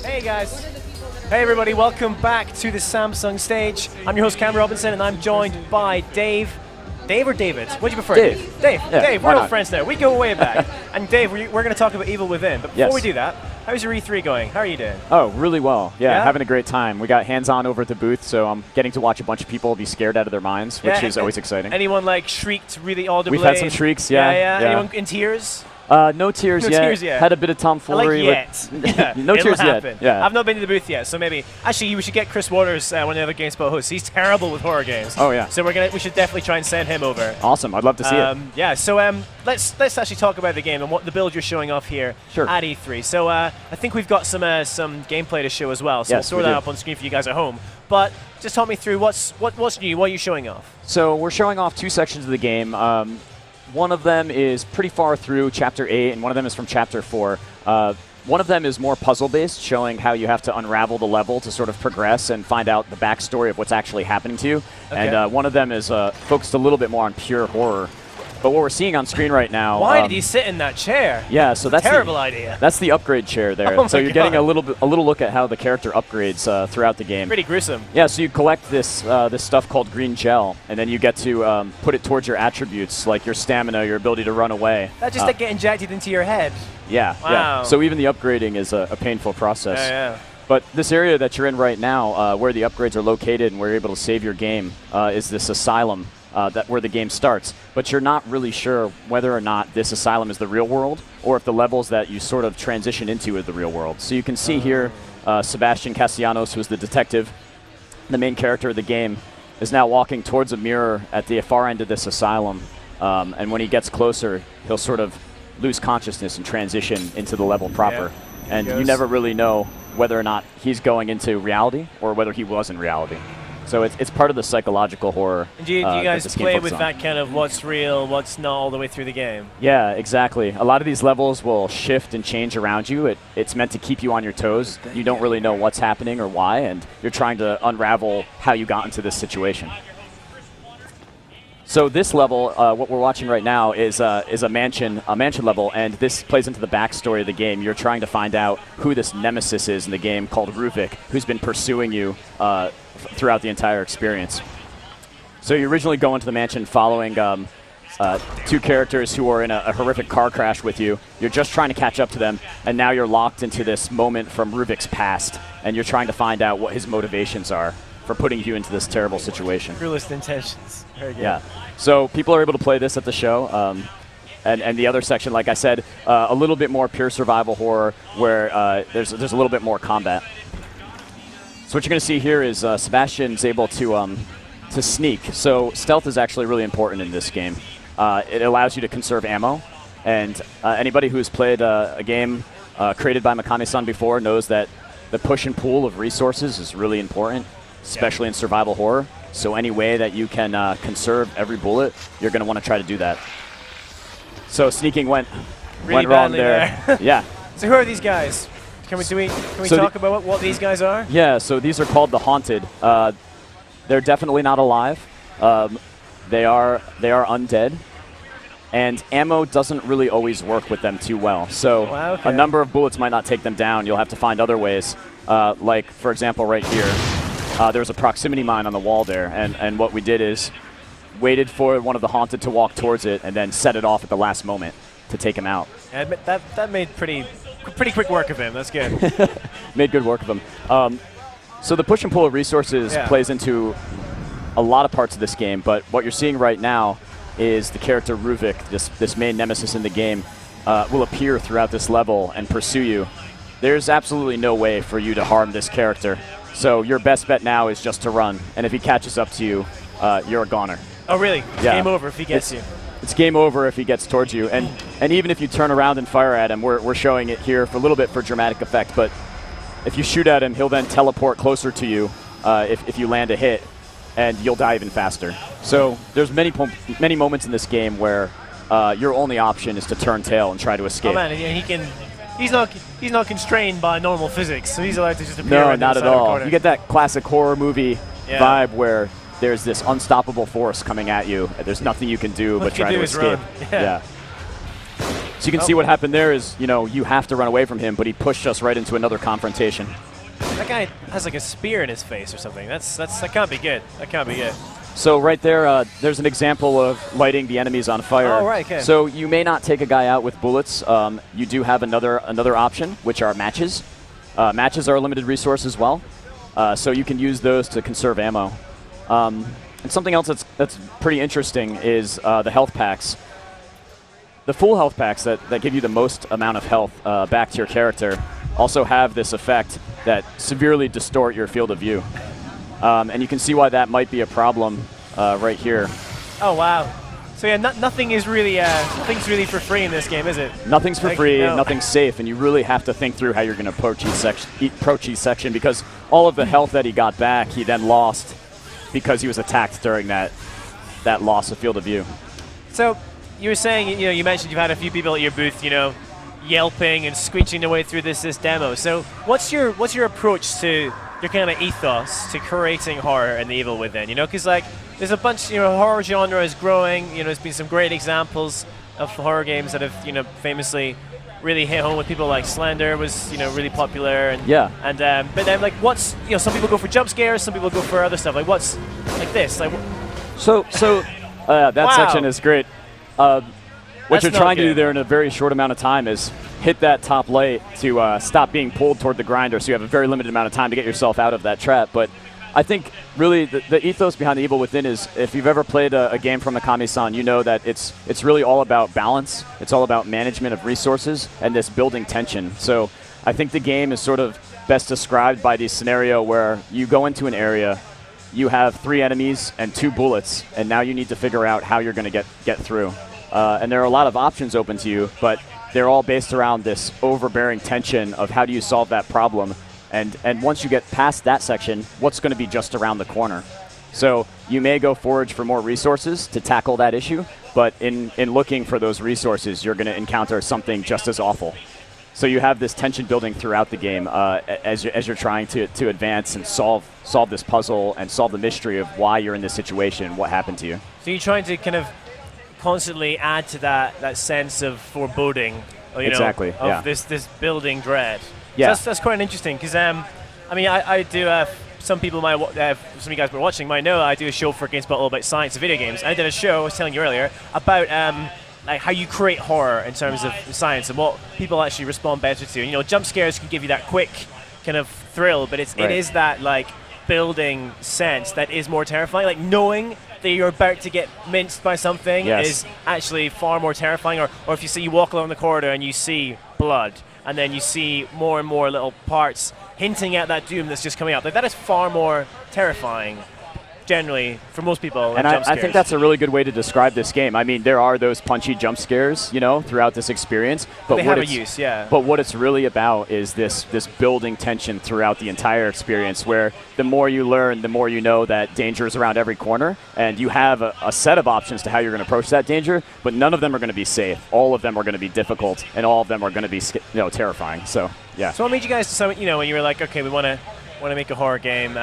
Hey guys. Hey everybody, welcome back to the Samsung stage. I'm your host Cam Robinson and I'm joined by Dave. Dave or David? What do you prefer? Dave. Dave. Yeah, Dave, we're old friends now. We go way back. And Dave, we're going to talk about Evil Within. But before we do that, how's your E3 going? How are you doing? Oh, really well. Yeah, having a great time. We got hands-on over at the booth, so I'm getting to watch a bunch of people be scared out of their minds, which is always exciting. Anyone like shrieked really audibly? We've had some shrieks, yeah. Anyone in tears? No tears yet. Had a bit of tomfoolery. No tears yet. Yeah. I've not been to the booth yet, so maybe actually we should get Chris Waters, one of the other GameSpot hosts. He's terrible with horror games. Oh yeah. So we should definitely try and send him over. Awesome. I'd love to see it. Yeah. So let's actually talk about the game and what the build you're showing off here at E3. So I think we've got some gameplay to show as well. So we'll throw that up on screen for you guys at home. But just talk me through what's new. What are you showing off? So we're showing off two sections of the game. One of them is pretty far through Chapter 8, and one of them is from Chapter 4. One of them is more puzzle-based, showing how you have to unravel the level to sort of progress and find out the backstory of what's actually happening to you. Okay. And one of them is focused a little bit more on pure horror. But what we're seeing on screen right now... Why did he sit in that chair? Yeah, so that's a terrible idea. That's the upgrade chair there. Oh so you're getting a little look at how the character upgrades throughout the game. Pretty gruesome. Yeah, so you collect this this stuff called green gel, and then you get to put it towards your attributes, like your stamina, your ability to run away. That just get injected into your head. Yeah, yeah. So even the upgrading is a painful process. Yeah. But this area that you're in right now, where the upgrades are located and where you're able to save your game, is this asylum. Where the game starts, but you're not really sure whether or not this asylum is the real world or if the levels that you sort of transition into are the real world. So you can see here Sebastian Castellanos, who's the detective, the main character of the game, is now walking towards a mirror at the far end of this asylum, and when he gets closer, he'll sort of lose consciousness and transition into the level proper. Yeah, and you never really know whether or not he's going into reality or whether he was in reality. So it's part of the psychological horror. And do you guys play with that kind of what's real, what's not all the way through the game? Yeah, exactly. A lot of these levels will shift and change around you. It's meant to keep you on your toes. You don't really know what's happening or why, and you're trying to unravel how you got into this situation. So this level, what we're watching right now, is a mansion level, and this plays into the backstory of the game. You're trying to find out who this nemesis is in the game called Ruvik, who's been pursuing you throughout the entire experience. So you originally go into the mansion following two characters who are in a horrific car crash with you. You're just trying to catch up to them, and now you're locked into this moment from Ruvik's past, and you're trying to find out what his motivations are for putting you into this terrible situation. Cruelest intentions. Very good. Yeah. So people are able to play this at the show. And the other section, like I said, a little bit more pure survival horror where there's a little bit more combat. So what you're going to see here is Sebastian's able to sneak. So stealth is actually really important in this game. It allows you to conserve ammo. And anybody who's played a game created by Makane-san before knows that the push and pull of resources is really important, especially in survival horror. So any way that you can conserve every bullet, you're going to want to try to do that. So sneaking went wrong there. Yeah. So who are these guys? Can we talk about what these guys are? Yeah. So these are called the Haunted. They're definitely not alive. They are undead, and ammo doesn't really always work with them too well. So a number of bullets might not take them down. You'll have to find other ways. Like for example, right here. There was a proximity mine on the wall there, and what we did is waited for one of the Haunted to walk towards it and then set it off at the last moment to take him out. And that made pretty quick work of him. That's good. Made good work of him. So the push and pull of resources plays into a lot of parts of this game, but what you're seeing right now is the character Ruvik, this main nemesis in the game, will appear throughout this level and pursue you. There's absolutely no way for you to harm this character. So your best bet now is just to run, and if he catches up to you, you're a goner. Oh, really? Yeah. Game over if he gets you. It's game over if he gets towards you, and even if you turn around and fire at him, we're showing it here for a little bit for dramatic effect, but if you shoot at him, he'll then teleport closer to you if you land a hit, and you'll die even faster. So there's many moments in this game where your only option is to turn tail and try to escape. Oh man, and he can. He's not constrained by normal physics, so he's allowed to just appear. No, not at all. You get that classic horror movie vibe where there's this unstoppable force coming at you. And there's nothing you can do but try to escape. Yeah. So you can see what happened there is, you have to run away from him, but he pushed us right into another confrontation. That guy has like a spear in his face or something. That can't be good. That can't be good. So right there, there's an example of lighting the enemies on fire. Oh, right, okay. So you may not take a guy out with bullets. You do have another option, which are matches. Matches are a limited resource as well. So you can use those to conserve ammo. And something else that's pretty interesting is the health packs. The full health packs that give you the most amount of health back to your character also have this effect that severely distort your field of view. And you can see why that might be a problem right here. Oh, wow. So yeah, nothing's really for free in this game, is it? Nothing's for free, no. Nothing's safe, and you really have to think through how you're going to approach each section, because all of the health that he got back, he then lost because he was attacked during that loss of field of view. So you were saying, you mentioned you've had a few people at your booth, yelping and screeching their way through this demo. So what's your approach to your kind of ethos to creating horror and the evil within? Because there's a bunch, horror genre is growing. There's been some great examples of horror games that have, famously really hit home with people. Like Slender was, really popular. And, yeah. And but then what's, some people go for jump scares, some people go for other stuff. Like what's like this? So that wow. section is great. What you're trying to do there in a very short amount of time is hit that top light to stop being pulled toward the grinder, so you have a very limited amount of time to get yourself out of that trap. But I think really the ethos behind the Evil Within is, if you've ever played a game from Mikami-san, you know that it's really all about balance. It's all about management of resources and this building tension. So I think the game is sort of best described by the scenario where you go into an area, you have 3 enemies and 2 bullets, and now you need to figure out how you're going to get through. And there are a lot of options open to you, but they're all based around this overbearing tension of how do you solve that problem. And once you get past that section, what's going to be just around the corner? So you may go forage for more resources to tackle that issue, but in looking for those resources, you're going to encounter something just as awful. So you have this tension building throughout the game as you're trying to advance and solve this puzzle and solve the mystery of why you're in this situation, what happened to you. So you're trying to kind of constantly add to that sense of foreboding, exactly, of this building dread. Yeah. So that's quite interesting, because I do. Some people some of you guys were watching might know I do a show for GameSpot all about science of video games. I did a show, I was telling you earlier, about how you create horror in terms of science and what people actually respond better to. Jump scares can give you that quick kind of thrill, but it is that building sense that is more terrifying. Knowing that you're about to get minced by something is actually far more terrifying. Or if you walk along the corridor and you see blood, and then you see more and more little parts hinting at that doom that's just coming up. That is far more terrifying, generally, for most people. And I think that's a really good way to describe this game. I mean, there are those punchy jump scares, throughout this experience. But they have a use, yeah. But what it's really about is this building tension throughout the entire experience, where the more you learn, the more you know that danger is around every corner, and you have a set of options to how you're going to approach that danger, but none of them are going to be safe. All of them are going to be difficult, and all of them are going to be terrifying. So, yeah. So what made you guys decide, when you were like, okay, we want to make a horror game,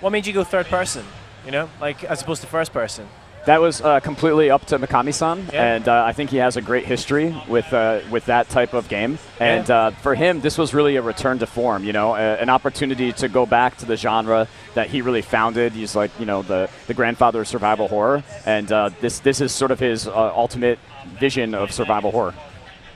what made you go third person, as opposed to first person? That was completely up to Mikami-san, and I think he has a great history with that type of game. And for him, this was really a return to form, an opportunity to go back to the genre that he really founded. He's like, the grandfather of survival horror, and this is sort of his ultimate vision of survival horror.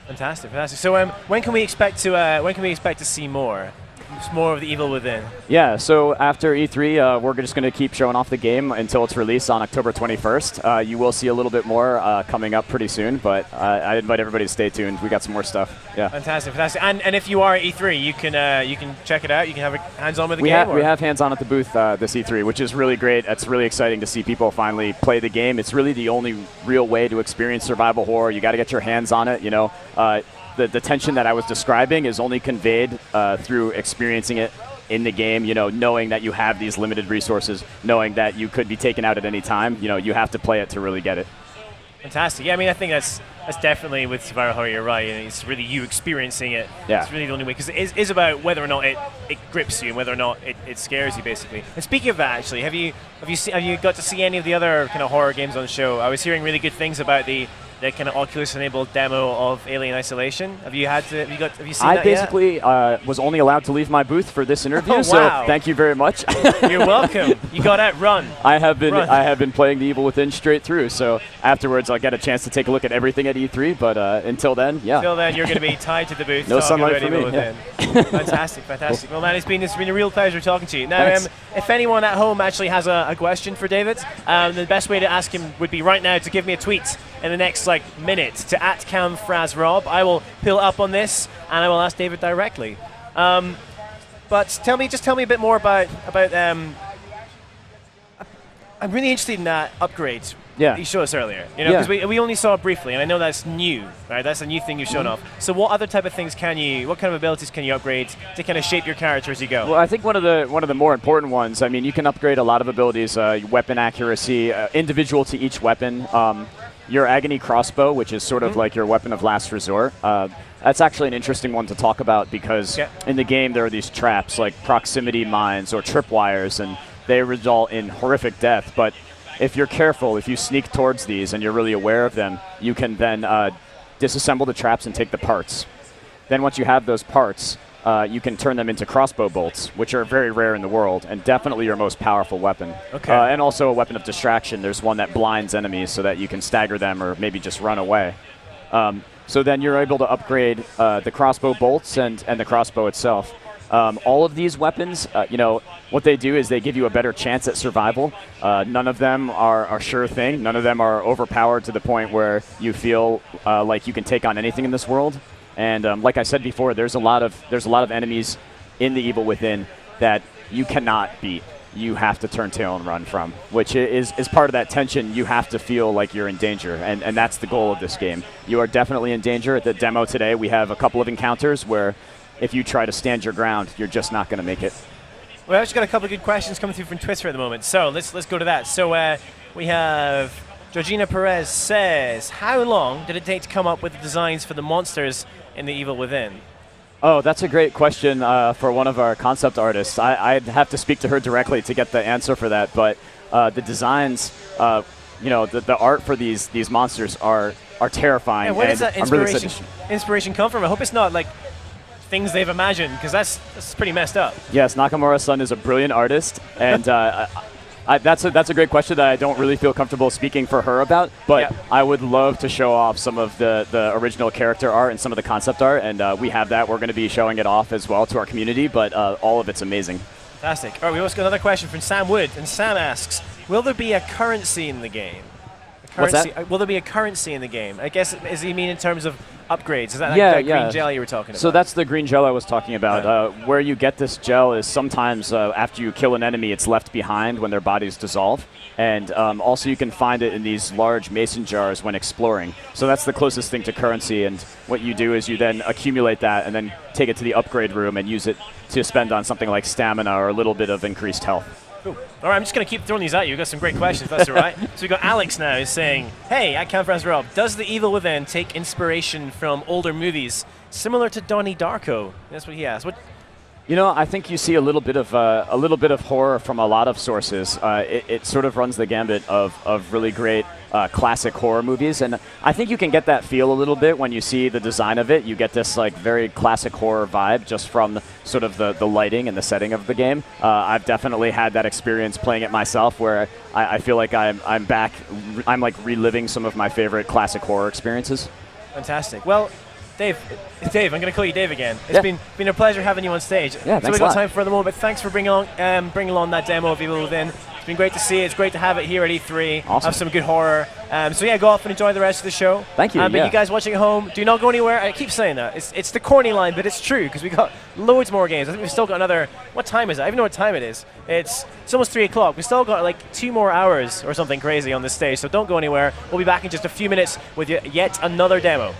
Fantastic. So when can we expect to see more? It's more of the Evil Within. Yeah, so after E3, we're just going to keep showing off the game until its release on October 21st. You will see a little bit more coming up pretty soon, but I invite everybody to stay tuned. We got some more stuff. Yeah. Fantastic. And if you are at E3, you can check it out. You can have hands-on with the game. We have hands-on at the booth this E3, which is really great. It's really exciting to see people finally play the game. It's really the only real way to experience survival horror. You got to get your hands on it. The tension that I was describing is only conveyed through experiencing it in the game, knowing that you have these limited resources, knowing that you could be taken out at any time. You have to play it to really get it. Fantastic. Yeah, I think that's definitely with survival horror, you're right. It's really you experiencing it. Yeah. It's really the only way, because it is about whether or not it grips you and whether or not it scares you, basically. And speaking of that, actually, have you got to see any of the other kind of horror games on the show? I was hearing really good things about the the kind of Oculus-enabled demo of Alien Isolation? Have you seen that yet? I basically was only allowed to leave my booth for this interview, wow. so thank you very much. You're welcome. You got out. Run. I have been playing The Evil Within straight through, so afterwards I'll get a chance to take a look at everything at E3. But until then, yeah. Until then, you're going to be tied to the booth. No sunlight for me. Yeah. Fantastic. Cool. Well, man, it's been a real pleasure talking to you. Now, if anyone at home actually has a question for David, the best way to ask him would be right now to give me a tweet in the next minute to @CamFrazRob. I will pull up on this and I will ask David directly. But tell me a bit more about. I'm really interested in that upgrade. Yeah. You showed us earlier, because we only saw it briefly, and I know that's new, right? That's a new thing you've shown off. So what other type of things what kind of abilities can you upgrade to kind of shape your character as you go? Well, I think one of the more important ones, I mean, you can upgrade a lot of abilities, weapon accuracy, individual to each weapon. Your Agony crossbow, which is sort of like your weapon of last resort. That's actually an interesting one to talk about because in the game there are these traps like proximity mines or tripwires, and they result in horrific death. But if you're careful, if you sneak towards these and you're really aware of them, you can then disassemble the traps and take the parts. Then once you have those parts, you can turn them into crossbow bolts, which are very rare in the world and definitely your most powerful weapon. Okay. And also a weapon of distraction. There's one that blinds enemies so that you can stagger them or maybe just run away. So then you're able to upgrade the crossbow bolts and the crossbow itself. All of these weapons, what they do is they give you a better chance at survival. None of them are sure thing. None of them are overpowered to the point where you feel like you can take on anything in this world. And like I said before, there's a lot of enemies in the Evil Within that you cannot beat. You have to turn tail and run from, which is part of that tension. You have to feel like you're in danger, and that's the goal of this game. You are definitely in danger. At the demo today, we have a couple of encounters where if you try to stand your ground, you're just not going to make it. Well, I've just got a couple of good questions coming through from Twitter at the moment, so let's go to that. So we have Georgina Perez says, how long did it take to come up with the designs for the monsters in the Evil Within? Oh, that's a great question for one of our concept artists. I'd have to speak to her directly to get the answer for that, but the designs, the art for these monsters are terrifying. Yeah, where does that inspiration come from? I hope it's not like things they've imagined, because that's pretty messed up. Yes, Nakamura's son is a brilliant artist, and that's a great question that I don't really feel comfortable speaking for her about, but I would love to show off some of the original character art and some of the concept art, and we have that. We're going to be showing it off as well to our community, but all of it's amazing. Fantastic. All right, we also got another question from Sam Wood, and Sam asks, will there be a currency in the game? What's that? Will there be a currency in the game? I guess, does he mean in terms of upgrades? Is that that green gel you were talking about? So that's the green gel I was talking about. Where you get this gel is sometimes after you kill an enemy, it's left behind when their bodies dissolve. And also you can find it in these large mason jars when exploring. So that's the closest thing to currency. And what you do is you then accumulate that and then take it to the upgrade room and use it to spend on something like stamina or a little bit of increased health. Cool. All right, I'm just going to keep throwing these at you. We've got some great questions, that's all right. So we've got Alex now who's saying, hey, @CamFrazRob, does The Evil Within take inspiration from older movies similar to Donnie Darko? That's what he asked. I think you see a little bit of horror from a lot of sources. It sort of runs the gambit of really great classic horror movies, and I think you can get that feel a little bit when you see the design of it. You get this very classic horror vibe just from sort of the lighting and the setting of the game. I've definitely had that experience playing it myself, where I feel like I'm back. I'm reliving some of my favorite classic horror experiences. Fantastic. Well, Dave, I'm going to call you Dave again. It's been a pleasure having you on stage. Yeah, so we've got time for the moment, but thanks for bringing along that demo of Evil Within. It's been great to see it. It's great to have it here at E3. Awesome. Have some good horror. So yeah, go off and enjoy the rest of the show. Thank you. But you guys watching at home, do not go anywhere. I keep saying that. It's the corny line, but it's true, because we've got loads more games. I think we've still got another, what time is it? I don't even know what time it is. It's almost 3 o'clock. We've still got 2 more hours or something crazy on this stage, so don't go anywhere. We'll be back in just a few minutes with yet another demo.